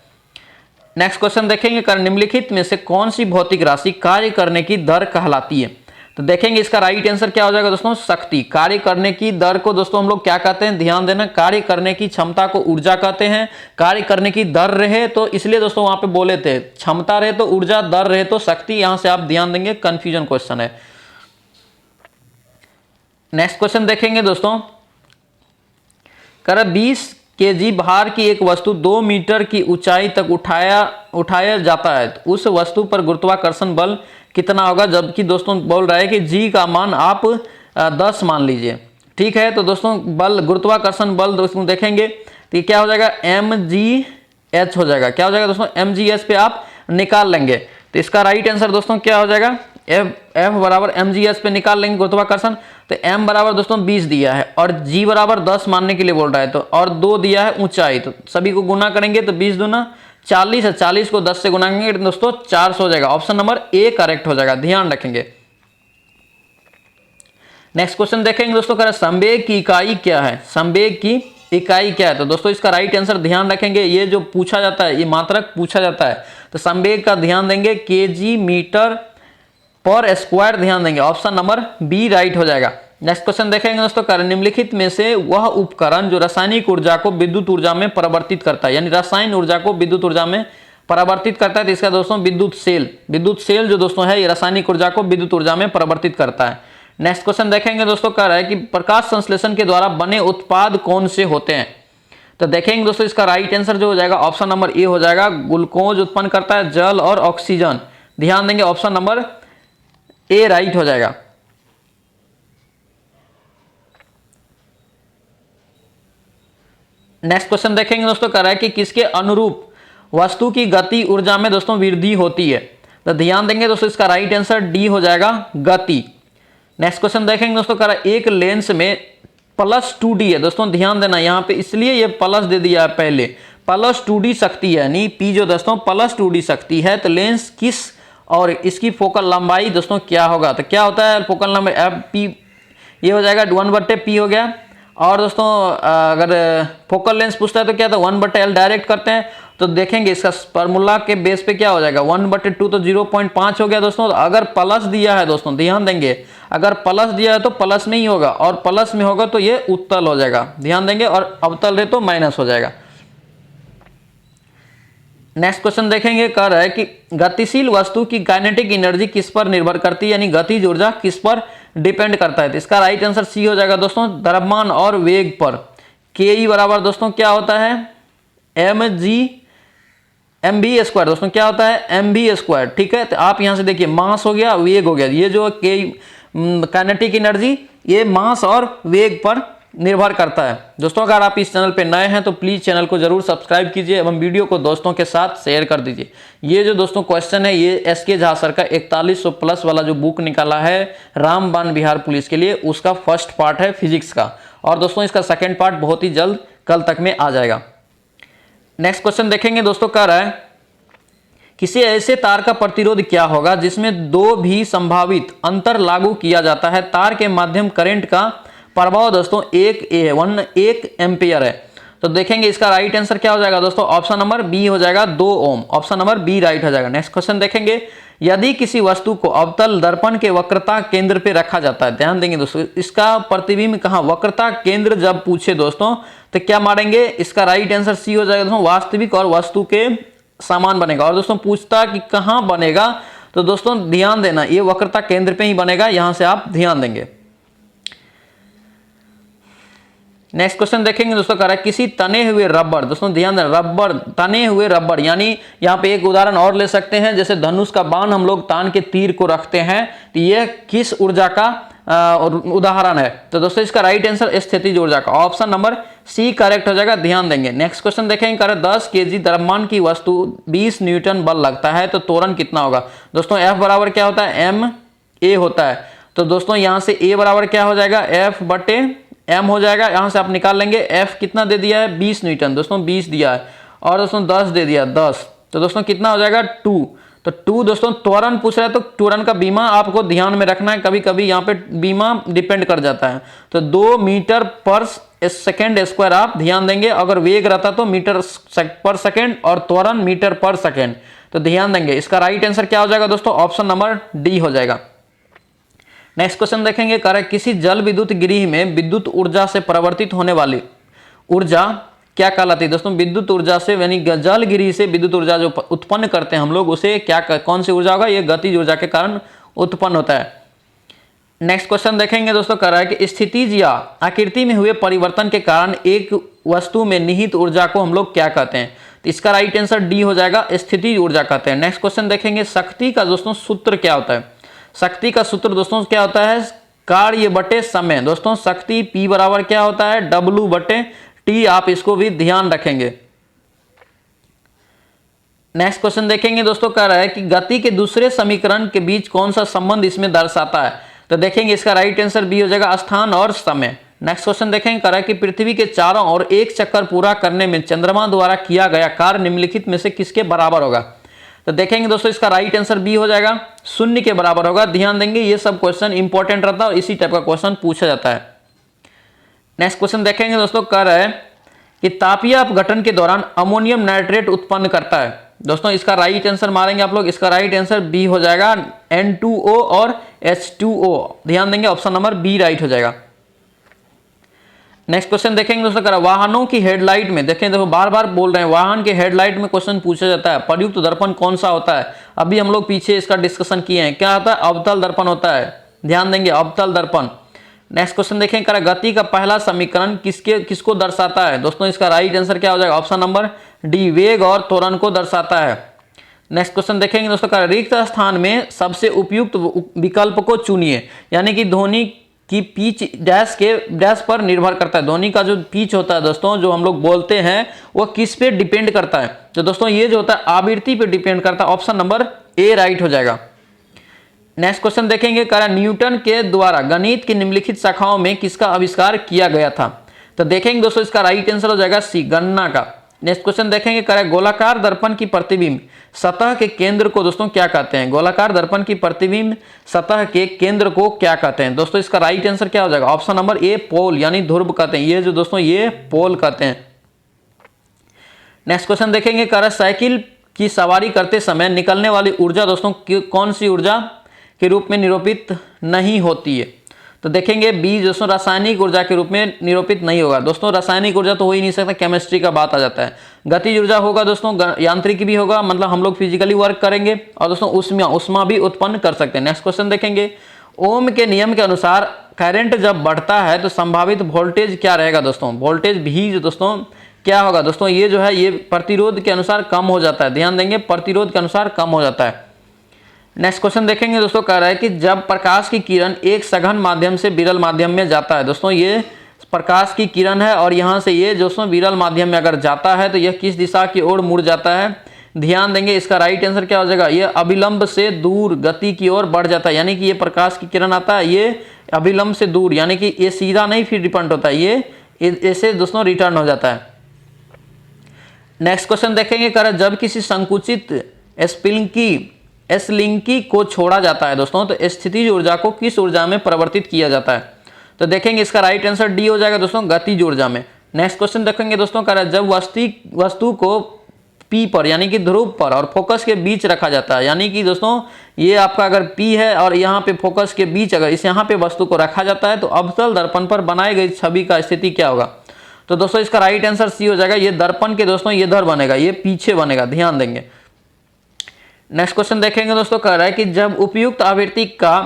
नेक्स्ट क्वेश्चन देखेंगे, कर निम्नलिखित में से कौन सी भौतिक राशि कार्य करने की दर कहलाती है? तो देखेंगे इसका राइट आंसर क्या हो जाएगा दोस्तों, शक्ति। कार्य करने की दर को दोस्तों हम लोग क्या कहते हैं, ध्यान देना, कार्य करने की क्षमता को ऊर्जा कहते हैं। कार्य करने की दर रहे तो इसलिए दोस्तों वहां पे बोले थे, क्षमता रहे तो ऊर्जा, दर रहे तो शक्ति। यहां से आप ध्यान देंगे, कंफ्यूजन क्वेश्चन है। नेक्स्ट क्वेश्चन देखेंगे दोस्तों, कर 20 kg भार की एक वस्तु 2 मीटर की ऊंचाई तक उठाया जाता है, तो उस वस्तु पर गुरुत्वाकर्षण बल कितना होगा? जबकि दोस्तों बोल रहा है कि जी का मान आप 10 मान लीजिए, ठीक है। तो दोस्तों बल, गुरुत्वाकर्षण बल दोस्तों देखेंगे तो क्या हो जाएगा, mgh हो जाएगा। क्या हो जाएगा दोस्तों, mgh पे आप निकाल लेंगे। तो इसका राइट आंसर दोस्तों क्या हो जाएगा, F बराबर mgh पे निकाल लेंगे गुरुत्वाकर्षण। तो m बराबर दोस्तों 20 दिया है और g बराबर 10 मानने के लिए बोल रहा है, तो और 2 दिया है ऊंचाई, तो सभी को गुना करेंगे तो 20 दूना 40 है, 40 को 10 से गुना करेंगे दोस्तों 400 हो जाएगा। ऑप्शन नंबर ए करेक्ट हो जाएगा, ध्यान रखेंगे। नेक्स्ट क्वेश्चन देखेंगे दोस्तों, कह संवेग की इकाई क्या है? संवेग की इकाई क्या है? तो दोस्तों इसका राइट आंसर ध्यान रखेंगे, ये जो पूछा जाता है, ये मात्रक पूछा जाता है, तो संवेग का ध्यान देंगे kg मीटर पर स्क्वायर, ध्यान देंगे। ऑप्शन नंबर बी राइट हो जाएगा। नेक्स्ट क्वेश्चन देखेंगे दोस्तों, कर निम्नलिखित में से वह उपकरण जो रासायनिक ऊर्जा को विद्युत ऊर्जा में परिवर्तित करता है, यानी रासायनिक ऊर्जा को विद्युत ऊर्जा में परिवर्तित करता है, तो इसका दोस्तों विद्युत सेल जो दोस्तों है, ये रासायनिक ऊर्जा को विद्युत ऊर्जा में परिवर्तित करता है। नेक्स्ट क्वेश्चन देखेंगे दोस्तों, कह रहा है कि प्रकाश संश्लेषण के द्वारा बने उत्पाद कौन से होते हैं? तो देखेंगे दोस्तों इसका राइट आंसर जो हो जाएगा, ऑप्शन नंबर ए हो जाएगा, ग्लूकोज उत्पन्न करता है, जल और ऑक्सीजन। ध्यान देंगे, ऑप्शन नंबर ए राइट हो जाएगा। नेक्स्ट क्वेश्चन देखेंगे दोस्तों, कह रहा है कि किसके अनुरूप वस्तु की गति ऊर्जा में दोस्तों वृद्धि होती है? तो ध्यान देंगे दोस्तों इसका राइट आंसर डी हो जाएगा, गति। नेक्स्ट क्वेश्चन देखेंगे दोस्तों, कह रहा है एक लेंस में +2d है। दोस्तों ध्यान देना, यहां पे इसलिए ये प्लस दे दिया है, पहले +2d शक्ति है, यानी पी जो दोस्तों +2d शक्ति है, तो लेंस किस और इसकी फोकल लंबाई दोस्तों क्या होगा? तो क्या होता है फोकल लंबाई एफ पी, ये हो जाएगा 1/p हो गया। और दोस्तों अगर फोकल लेंस पूछता है तो क्या था, 1/l डायरेक्ट करते हैं, तो देखेंगे इसका फॉर्मूला के बेस पे क्या हो जाएगा, 1/2 तो 0.5 हो गया दोस्तों। अगर प्लस दिया है दोस्तों, ध्यान देंगे, अगर प्लस दिया है तो प्लस में ही होगा, और प्लस में होगा तो ये उत्तल हो जाएगा, ध्यान देंगे, और अवतल रहे तो माइनस हो जाएगा। नेक्स्ट क्वेश्चन देखेंगे, कह रहा है कि गतिशील वस्तु की काइनेटिक एनर्जी किस पर निर्भर करती है, यानी गतिज ऊर्जा किस पर डिपेंड करता है? तो इसका राइट आंसर सी हो जाएगा दोस्तों, द्रव्यमान और वेग पर। के बराबर दोस्तों क्या होता है, mv² दोस्तों क्या होता है, mv², ठीक है। तो आप यहां से देखिए, मास हो गया, वेग हो गया, ये जो के काइनेटिक एनर्जी ये मास और वेग पर निर्भर करता है। दोस्तों अगर आप इस चैनल पे नए हैं तो प्लीज चैनल को जरूर सब्सक्राइब कीजिए एवं वीडियो को दोस्तों के साथ शेयर कर दीजिए। ये जो दोस्तों क्वेश्चन है, ये एसके झा सर का 4100+ वाला जो बुक निकाला है रामबाण बिहार पुलिस के लिए, उसका फर्स्ट पार्ट है फिजिक्स का, और दोस्तों इसका सेकेंड पार्ट बहुत ही जल्द कल तक में आ जाएगा। नेक्स्ट क्वेश्चन देखेंगे दोस्तों, कह रहा है किसी ऐसे तार का प्रतिरोध क्या होगा जिसमें 2 भी संभावित अंतर लागू किया जाता है? तार के माध्यम करंट का प्रभाव दोस्तों 1 एम्पियर है। तो देखेंगे इसका राइट आंसर क्या हो जाएगा दोस्तों, ऑप्शन नंबर बी हो जाएगा, 2 ओम। ऑप्शन नंबर बी राइट हो जाएगा। नेक्स्ट क्वेश्चन देखेंगे, यदि किसी वस्तु को अवतल दर्पण के वक्रता केंद्र पे रखा जाता है, ध्यान देंगे दोस्तों, इसका प्रतिबिंब कहाँ, वक्रता केंद्र जब पूछे दोस्तों तो क्या मारेंगे, इसका राइट आंसर सी हो जाएगा दोस्तों, वास्तविक और वस्तु के समान बनेगा। और दोस्तों पूछता कि कहां बनेगा, तो दोस्तों ध्यान देना, ये वक्रता केंद्र पे ही बनेगा, यहां से आप ध्यान देंगे। नेक्स्ट क्वेश्चन देखेंगे दोस्तों, कह रहा है किसी तने हुए रबर, दोस्तों ध्यान देना, रबर, तने हुए रबर, यानी यहां पे एक उदाहरण और ले सकते हैं, जैसे धनुष का बाण हम लोग तान के तीर को रखते हैं, तो यह किस ऊर्जा का उदाहरण है? तो दोस्तों इसका राइट आंसर स्थितिज ऊर्जा का, ऑप्शन नंबर सी करेक्ट हो जाएगा, ध्यान देंगे। नेक्स्ट क्वेश्चन देखेंगे, कह रहा है 10 kg द्रव्यमान की वस्तु 20 न्यूटन बल लगता है, तो त्वरण कितना होगा? दोस्तों F बराबर क्या होता है, ma होता है। तो दोस्तों यहां से A बराबर क्या हो जाएगा, F/m हो जाएगा, यहां से आप निकाल लेंगे। F कितना दे दिया है, 20 न्यूटन, दोस्तों 20 दिया है, और दोस्तों 10 दे दिया, 10, तो दोस्तों कितना हो जाएगा, 2। तो 2 दोस्तों त्वरण पूछ रहा है, तो त्वरण का बीमा आपको ध्यान में रखना है, कभी कभी यहाँ पे बीमा डिपेंड कर जाता है। तो 2 मीटर पर सेकेंड स्क्वायर आप ध्यान देंगे, अगर वेग रहता तो मीटर पर सेकेंड और त्वरण मीटर पर सेकेंड, तो ध्यान देंगे। इसका राइट आंसर क्या हो जाएगा दोस्तों, ऑप्शन नंबर डी हो जाएगा। नेक्स्ट क्वेश्चन देखेंगे, कह रहा है किसी जल विद्युत गृह में विद्युत ऊर्जा से परिवर्तित होने वाली ऊर्जा क्या कहलाती है। दोस्तों विद्युत ऊर्जा से यानी जल गृह से विद्युत ऊर्जा जो उत्पन्न करते हैं हम लोग, उसे क्या कौन सी ऊर्जा होगा, ये गतिज ऊर्जा के कारण उत्पन्न होता है। नेक्स्ट क्वेश्चन देखेंगे दोस्तों, कह रहा है कि स्थितिज या आकृति में हुए परिवर्तन के कारण एक वस्तु में निहित ऊर्जा को हम लोग क्या कहते हैं। तो इसका राइट आंसर डी हो जाएगा, स्थितिज ऊर्जा कहते हैं। नेक्स्ट क्वेश्चन देखेंगे, शक्ति का दोस्तों सूत्र क्या होता है। शक्ति का सूत्र दोस्तों क्या होता है, कार्य बटे समय। दोस्तों शक्ति P बराबर क्या होता है, W बटे T, आप इसको भी ध्यान रखेंगे। नेक्स्ट क्वेश्चन देखेंगे दोस्तों, कह रहा है कि गति के दूसरे समीकरण के बीच कौन सा संबंध इसमें दर्शाता है। तो देखेंगे इसका राइट आंसर बी हो जाएगा, स्थान और समय। नेक्स्ट क्वेश्चन देखेंगे, कह रहा है कि पृथ्वी के चारों ओर एक चक्कर पूरा करने में चंद्रमा द्वारा किया गया कार्य निम्नलिखित में से किसके बराबर होगा। तो देखेंगे दोस्तों इसका राइट आंसर बी हो जाएगा, 0 के बराबर होगा। ध्यान देंगे, ये सब क्वेश्चन इंपॉर्टेंट रहता है और इसी टाइप का क्वेश्चन पूछा जाता है। नेक्स्ट क्वेश्चन देखेंगे दोस्तों, कह रहा है कि तापीय अपघटन के दौरान अमोनियम नाइट्रेट उत्पन्न करता है। दोस्तों इसका राइट आंसर मारेंगे आप लोग, इसका राइट आंसर बी हो जाएगा, N2O और H2O। ध्यान देंगे, ऑप्शन नंबर बी राइट हो जाएगा। नेक्स्ट क्वेश्चन देखेंगे दोस्तों, कह रहा है वाहनों की हेडलाइट में, देखें देखो बार बार बोल रहे हैं, वाहन के हेडलाइट में क्वेश्चन पूछा जाता है, प्रयुक्त दर्पण कौन सा होता है। अभी हम लोग पीछे इसका डिस्कशन किए हैं, क्या होता है, अवतल दर्पण होता है। ध्यान देंगे, अवतल दर्पण। नेक्स्ट क्वेश्चन देखें, कह रहा है गति का पहला समीकरण किसको दर्शाता है। दोस्तों इसका राइट आंसर क्या हो जाएगा, ऑप्शन नंबर डी, वेग और त्वरण को दर्शाता है। नेक्स्ट क्वेश्चन देखेंगे दोस्तों, कह रहा है रिक्त स्थान में सबसे उपयुक्त विकल्प को चुनिए, यानी कि ध्वनि की पिच डैश पर निर्भर करता है। ध्वनि का जो पिच होता है दोस्तों, जो हम लोग बोलते हैं, वो किस पे डिपेंड करता है। तो दोस्तों ये जो होता है आवृत्ति पे डिपेंड करता है, ऑप्शन नंबर ए राइट हो जाएगा। नेक्स्ट क्वेश्चन देखेंगे, कह रहा है न्यूटन के द्वारा गणित की निम्नलिखित शाखाओं में किसका आविष्कार किया गया था। तो देखेंगे दोस्तों इसका राइट आंसर हो जाएगा सी, गणना का। नेक्स्ट क्वेश्चन देखेंगे, कह रहा है गोलाकार दर्पण की प्रतिबिंब सतह के केंद्र को दोस्तों क्या कहते हैं। गोलाकार दर्पण की प्रतिबिंब सतह के केंद्र को क्या कहते हैं। दोस्तों इसका राइट आंसर क्या हो जाएगा, ऑप्शन नंबर ए, पोल यानी ध्रुव कहते हैं। ये जो दोस्तों ये पोल कहते हैं। नेक्स्ट क्वेश्चन देखेंगे, कह रहा है साइकिल की सवारी करते समय निकलने वाली ऊर्जा दोस्तों कौन सी ऊर्जा के रूप में निरूपित नहीं होती है। तो देखेंगे बी दोस्तों रासायनिक ऊर्जा के रूप में निरूपित नहीं होगा। दोस्तों रासायनिक ऊर्जा तो हो ही नहीं सकता, केमिस्ट्री का बात आ जाता है। गतिज ऊर्जा होगा दोस्तों, यांत्रिकी भी होगा, मतलब हम लोग फिजिकली वर्क करेंगे, और दोस्तों उष्मा भी उत्पन्न कर सकते हैं। नेक्स्ट क्वेश्चन देखेंगे, ओम के नियम के अनुसार करंट जब बढ़ता है तो संभावित वोल्टेज क्या रहेगा। दोस्तों वोल्टेज भी जो दोस्तों क्या होगा, दोस्तों ये जो है ये प्रतिरोध के अनुसार कम हो जाता है। ध्यान देंगे, प्रतिरोध के अनुसार कम हो जाता है। नेक्स्ट क्वेश्चन देखेंगे दोस्तों, कह रहा है कि जब प्रकाश की किरण एक सघन माध्यम से विरल माध्यम में जाता है। दोस्तों ये प्रकाश की किरण है और यहाँ से ये दोस्तों विरल माध्यम में अगर जाता है तो यह किस दिशा की ओर मुड़ जाता है। ध्यान देंगे, इसका राइट आंसर क्या हो जाएगा, ये अभिलंब से दूर गति की ओर बढ़ जाता है। यानी कि ये प्रकाश की किरण आता है, ये अभिलंब से दूर, यानी कि ये सीधा नहीं फिर रिपंट होता है, ये ऐसे दोस्तों रिटर्न हो जाता है। नेक्स्ट क्वेश्चन देखेंगे, कह रहा है जब किसी संकुचित स्लिंकी को छोड़ा जाता है दोस्तों, तो स्थितिज ऊर्जा को किस ऊर्जा में परिवर्तित किया जाता है। तो देखेंगे इसका राइट आंसर डी हो जाएगा दोस्तों, गतिज ऊर्जा में। नेक्स्ट क्वेश्चन देखेंगे दोस्तों, कह रहा है जब वस्तु को पी पर यानी कि ध्रुव पर और फोकस के बीच रखा जाता है, यानी कि दोस्तों ये आपका अगर पी है और यहाँ पे फोकस के बीच अगर इस यहाँ पे वस्तु को रखा जाता है तो अवतल दर्पण पर बनाई गई छवि का स्थिति क्या होगा। तो दोस्तों इसका राइट आंसर सी हो जाएगा, ये दर्पण के दोस्तों ये इधर बनेगा, ये पीछे बनेगा। ध्यान देंगे। नेक्स्ट क्वेश्चन देखेंगे दोस्तों, कह रहा है कि जब उपयुक्त आवृत्ति का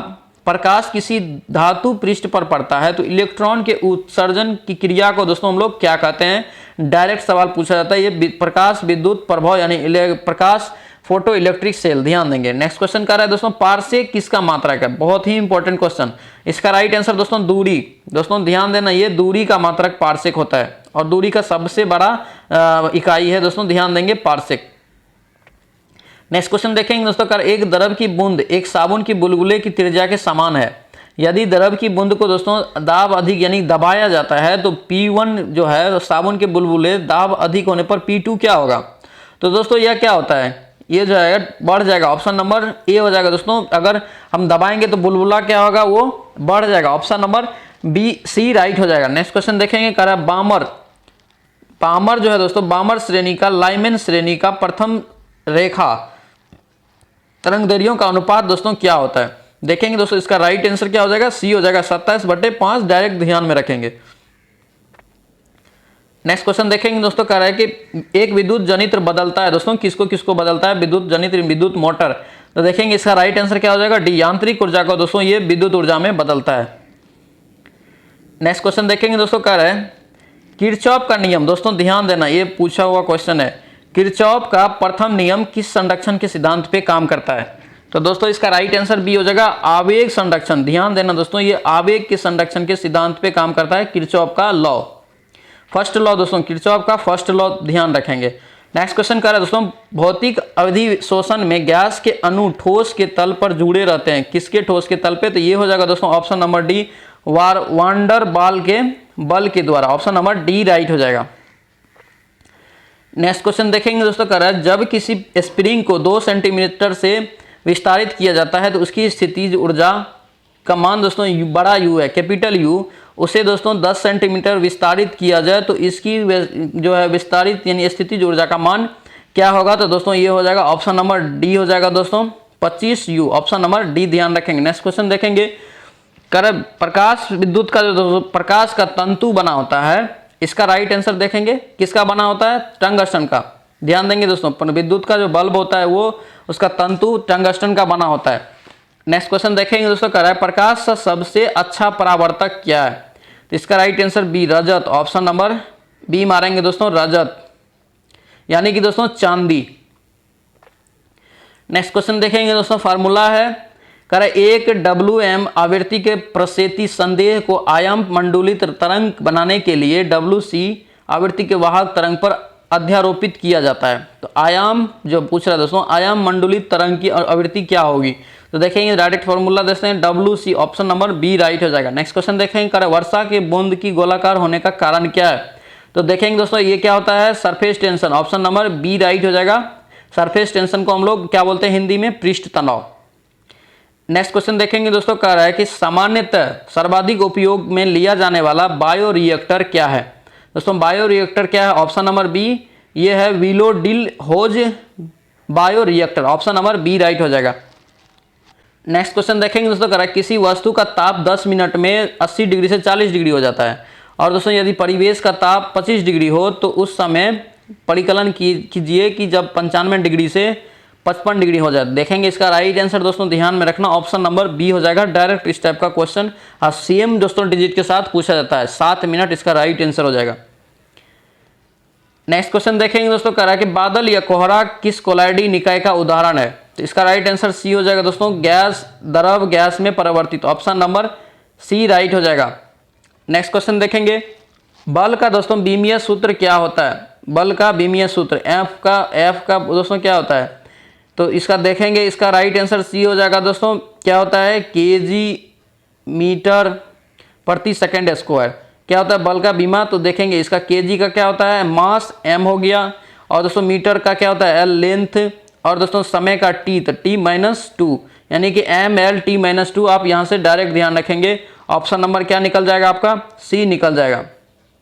प्रकाश किसी धातु पृष्ठ पर पड़ता है तो इलेक्ट्रॉन के उत्सर्जन की क्रिया को दोस्तों हम लोग क्या कहते हैं। डायरेक्ट सवाल पूछा जाता है, ये प्रकाश विद्युत प्रभाव यानी प्रकाश फोटो इलेक्ट्रिक सेल। ध्यान देंगे। नेक्स्ट क्वेश्चन कर रहा है दोस्तों, पारसेक किसका मात्रक है। बहुत ही इंपॉर्टेंट क्वेश्चन। इसका राइट आंसर दोस्तों दूरी। दोस्तों ध्यान देना, ये दूरी का मात्रक पारसेक होता है और दूरी का सबसे बड़ा इकाई है दोस्तों, ध्यान देंगे, पारसेक। नेक्स्ट क्वेश्चन देखेंगे दोस्तों, कर एक द्रव की बूंद एक साबुन की बुलबुले की त्रिज्या के समान है। यदि द्रव की बूंद को दोस्तों दाब अधिक यानी दबाया जाता है तो P1 जो है साबुन के बुलबुले दाब अधिक होने पर P2 क्या होगा। तो दोस्तों यह क्या होता है, ये जो है बढ़ जाएगा, ऑप्शन नंबर ए हो जाएगा दोस्तों। अगर हम दबाएंगे तो बुलबुला क्या होगा, वो बढ़ जाएगा, option number B C right हो जाएगा। नेक्स्ट क्वेश्चन देखेंगे, कह रहा है बामर, पामर जो है दोस्तों बामर श्रेणी का लाइमेन श्रेणी का प्रथम रेखा तरंगदैर्घ्यों का अनुपात दोस्तों क्या होता है। देखेंगे दोस्तों इसका राइट आंसर क्या हो जाएगा, सी हो जाएगा 27/5, डायरेक्ट ध्यान में रखेंगे। नेक्स्ट क्वेश्चन देखेंगे दोस्तों, कह रहा है कि एक विद्युत जनित्र बदलता है दोस्तों, किसको किसको बदलता है, विद्युत जनित्र, विद्युत मोटर। तो देखेंगे इसका राइट आंसर क्या हो जाएगा, डी, यांत्रिक ऊर्जा को दोस्तों ये विद्युत ऊर्जा में बदलता है। नेक्स्ट क्वेश्चन देखेंगे दोस्तों, कह रहा है किरचॉफ का नियम, दोस्तों ध्यान देना ये पूछा हुआ क्वेश्चन है, किरचॉफ का प्रथम नियम किस संरक्षण के सिद्धांत पे काम करता है। तो दोस्तों इसका राइट आंसर बी हो जाएगा, आवेग संरक्षण। ध्यान देना दोस्तों, ये आवेग के संरक्षण के सिद्धांत पे काम करता है किरचॉफ का लॉ, फर्स्ट लॉ दोस्तों, किरचॉफ का फर्स्ट लॉ ध्यान रखेंगे। नेक्स्ट क्वेश्चन कर रहा है दोस्तों, भौतिक अवधि शोषण में गैस के अणु ठोस के तल पर जुड़े रहते हैं, किसके ठोस के तल पे, तो ये हो जाएगा दोस्तों ऑप्शन नंबर डी, वांडर बाल के बल के द्वारा, ऑप्शन नंबर डी राइट हो जाएगा। नेक्स्ट क्वेश्चन देखेंगे दोस्तों, कह रहा है जब किसी स्प्रिंग को 2 सेंटीमीटर से विस्तारित किया जाता है तो उसकी स्थितिज ऊर्जा का मान दोस्तों बड़ा यू है, कैपिटल यू, उसे दोस्तों 10 सेंटीमीटर विस्तारित किया जाए तो इसकी जो है विस्तारित यानी स्थितिज ऊर्जा का मान क्या होगा। तो दोस्तों ये हो जाएगा ऑप्शन नंबर डी हो जाएगा दोस्तों 25 यू, ऑप्शन नंबर डी ध्यान रखेंगे। नेक्स्ट क्वेश्चन देखेंगे, कर प्रकाश विद्युत का जो प्रकाश का तंतु बना होता है, इसका राइट आंसर देखेंगे किसका बना होता है, टंगस्टन का। ध्यान देंगे दोस्तों, विद्युत का जो बल्ब होता है वो उसका तंतु टंगस्टन का बना होता है। नेक्स्ट क्वेश्चन देखेंगे दोस्तों, कह रहा है प्रकाश का सबसे अच्छा परावर्तक क्या है, तो इसका राइट आंसर बी, रजत, ऑप्शन नंबर बी मारेंगे दोस्तों, रजत यानी कि दोस्तों चांदी। नेक्स्ट क्वेश्चन देखेंगे दोस्तों, फार्मूला है, कह रहा है एक WM आवृत्ति के प्रसेती संदेह को आयाम मंडलित तरंग बनाने के लिए WC आवृत्ति के वाहक तरंग पर अध्यारोपित किया जाता है। तो आयाम जो पूछ रहा है दोस्तों, आयाम मंडलित तरंग की आवृत्ति क्या होगी, तो देखेंगे डायरेक्ट फॉर्मूला देखते हैं, WC, option number B right हो जाएगा। नेक्स्ट क्वेश्चन देखेंगे, कह रहा है वर्षा के बूंद की गोलाकार होने का कारण क्या है, तो देखेंगे दोस्तों ये क्या होता है, surface tension, option number B right हो जाएगा। सरफेस टेंशन को हम लोग क्या बोलते हैं हिंदी में, पृष्ठ तनाव। नेक्स्ट क्वेश्चन देखेंगे दोस्तों, कह रहा है कि सामान्यतः सर्वाधिक उपयोग में लिया जाने वाला बायो रिएक्टर क्या है। दोस्तों बायो रिएक्टर क्या है, ऑप्शन नंबर बी, ये है विलोडिल होज bioreactor, option number B right हो जाएगा। नेक्स्ट क्वेश्चन देखेंगे दोस्तों, कह रहा है किसी वस्तु का ताप 10 मिनट में 80 डिग्री से 40 डिग्री हो जाता है, और दोस्तों यदि परिवेश का ताप 25 डिग्री हो तो उस समय परिकलन कीजिए कि जब 95 डिग्री से 55 डिग्री हो जाए। देखेंगे इसका राइट आंसर दोस्तों ध्यान में रखना, ऑप्शन नंबर बी हो जाएगा। डायरेक्ट इस टाइप का क्वेश्चन सेम दोस्तों डिजिट के साथ पूछा जाता है, 7 मिनट इसका राइट आंसर हो जाएगा। नेक्स्ट क्वेश्चन देखेंगे दोस्तों, कह रहा है कि बादल या कोहरा किस कोलाइडी निकाय का उदाहरण है, तो इसका राइट आंसर सी हो जाएगा दोस्तों, गैस द्रव गैस में परिवर्तित, ऑप्शन नंबर सी राइट हो जाएगा। नेक्स्ट क्वेश्चन देखेंगे, बल का दोस्तों बीमीय सूत्र क्या होता है, बल का बीमीय सूत्र एफ का दोस्तों क्या होता है, तो इसका देखेंगे इसका राइट आंसर सी हो जाएगा दोस्तों, क्या होता है, केजी मीटर प्रति सेकंड स्क्वायर। क्या होता है बल का बीमा, तो देखेंगे इसका केजी का क्या होता है, मास एम हो गया, और दोस्तों मीटर का क्या होता है, एल लेंथ, और दोस्तों समय का टी, तो T-2 यानी कि ML T-2। आप यहाँ से डायरेक्ट ध्यान रखेंगे, ऑप्शन नंबर क्या निकल जाएगा आपका, सी निकल जाएगा।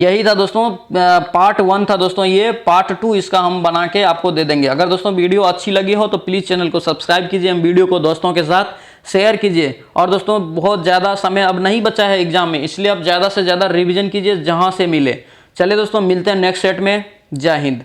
यही था दोस्तों पार्ट 1 था दोस्तों, ये पार्ट 2 इसका हम बना के आपको दे देंगे। अगर दोस्तों वीडियो अच्छी लगी हो तो प्लीज़ चैनल को सब्सक्राइब कीजिए, हम वीडियो को दोस्तों के साथ शेयर कीजिए, और दोस्तों बहुत ज़्यादा समय अब नहीं बचा है एग्जाम में, इसलिए आप ज़्यादा से ज़्यादा रिविजन कीजिए जहाँ से मिले। चलिए दोस्तों मिलते हैं नेक्स्ट सेट में, जय हिंद।